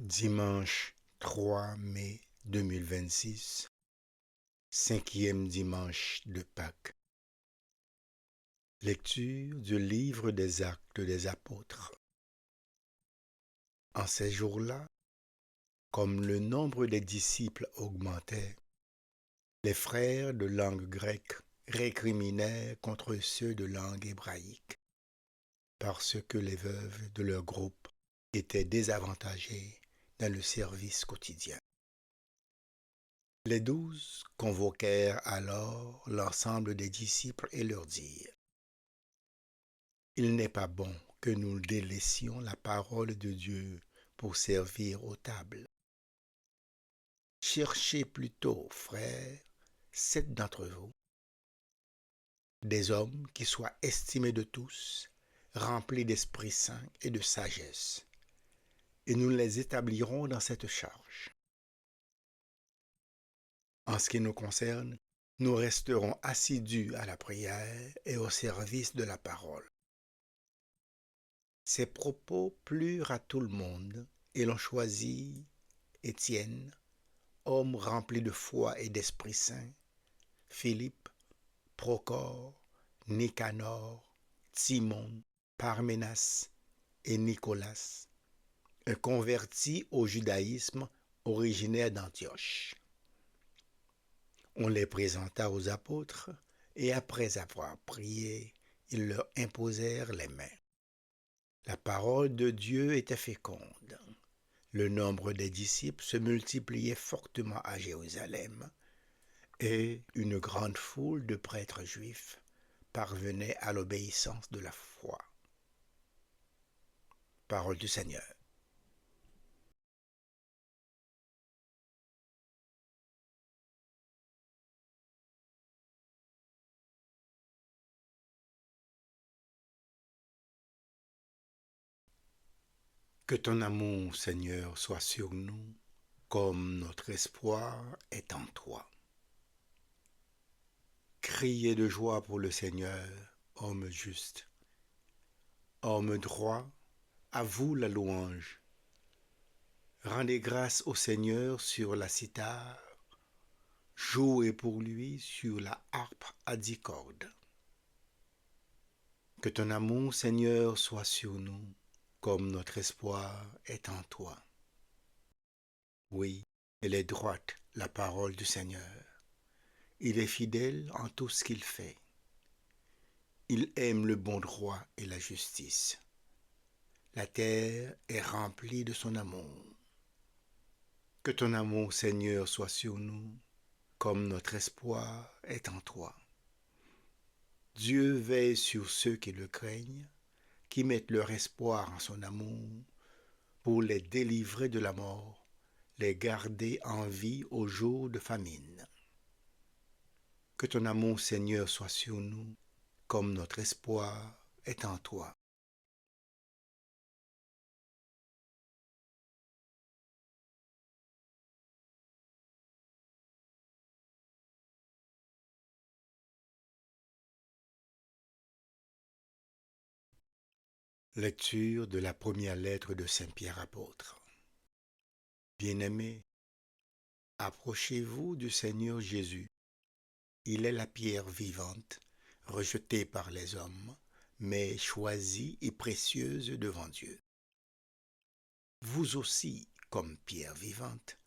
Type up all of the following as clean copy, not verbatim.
Dimanche 3 mai 2026, cinquième dimanche de Pâques. Lecture du livre des Actes des Apôtres. En ces jours-là, comme le nombre des disciples augmentait, les frères de langue grecque récriminaient contre ceux de langue hébraïque, parce que les veuves de leur groupe étaient désavantagées dans le service quotidien. Les 12 convoquèrent alors l'ensemble des disciples et leur dirent : « Il n'est pas bon que nous délaissions la parole de Dieu pour servir aux tables. Cherchez plutôt, frères, 7 d'entre vous, des hommes qui soient estimés de tous, remplis d'Esprit Saint et de sagesse, et nous les établirons dans cette charge. En ce qui nous concerne, nous resterons assidus à la prière et au service de la parole. » Ces propos plurent à tout le monde et l'on choisit Étienne, homme rempli de foi et d'Esprit Saint, Philippe, Procore, Nicanor, Timon, Parménas et Nicolas, un converti au judaïsme originaire d'Antioche. On les présenta aux apôtres et après avoir prié, ils leur imposèrent les mains. La parole de Dieu était féconde. Le nombre des disciples se multipliait fortement à Jérusalem et une grande foule de prêtres juifs parvenait à l'obéissance de la foi. Parole du Seigneur. Que ton amour, Seigneur, soit sur nous, comme notre espoir est en toi. Criez de joie pour le Seigneur, homme juste. Homme droit, à vous la louange. Rendez grâce au Seigneur sur la cithare, jouez pour lui sur la harpe à 10 cordes. Que ton amour, Seigneur, soit sur nous, comme notre espoir est en toi. Oui, elle est droite, la parole du Seigneur. Il est fidèle en tout ce qu'il fait. Il aime le bon droit et la justice. La terre est remplie de son amour. Que ton amour, Seigneur, soit sur nous, comme notre espoir est en toi. Dieu veille sur ceux qui le craignent, qui mettent leur espoir en son amour, pour les délivrer de la mort, les garder en vie au jour de famine. Que ton amour, Seigneur, soit sur nous, comme notre espoir est en toi. Lecture de la première lettre de Saint Pierre apôtre. Bien-aimés, approchez-vous du Seigneur Jésus. Il est la pierre vivante, rejetée par les hommes, mais choisie et précieuse devant Dieu. Vous aussi, comme pierre vivante,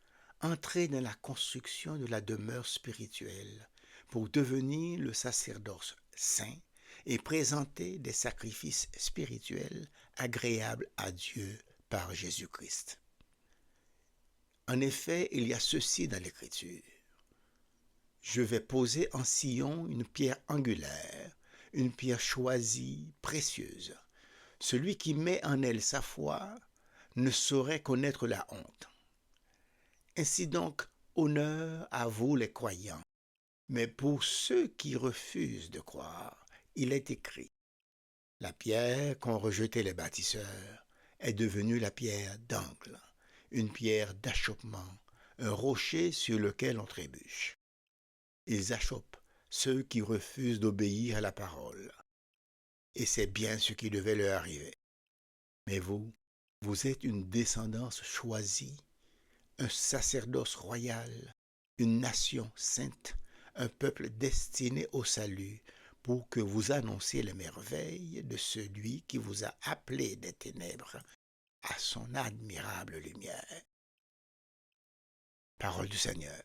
entrez dans la construction de la demeure spirituelle pour devenir le sacerdoce saint et présenter des sacrifices spirituels agréables à Dieu par Jésus-Christ. En effet, il y a ceci dans l'Écriture. Je vais poser en Sion une pierre angulaire, une pierre choisie, précieuse. Celui qui met en elle sa foi ne saurait connaître la honte. Ainsi donc, honneur à vous les croyants. Mais pour ceux qui refusent de croire, il est écrit : la pierre qu'ont rejetée les bâtisseurs est devenue la pierre d'angle, une pierre d'achoppement, un rocher sur lequel on trébuche. Ils achoppent ceux qui refusent d'obéir à la parole. Et c'est bien ce qui devait leur arriver. Mais vous, Vous êtes une descendance choisie, un sacerdoce royal, une nation sainte, un peuple destiné au salut, pour que vous annonciez les merveilles de celui qui vous a appelé des ténèbres à son admirable lumière. Parole du Seigneur.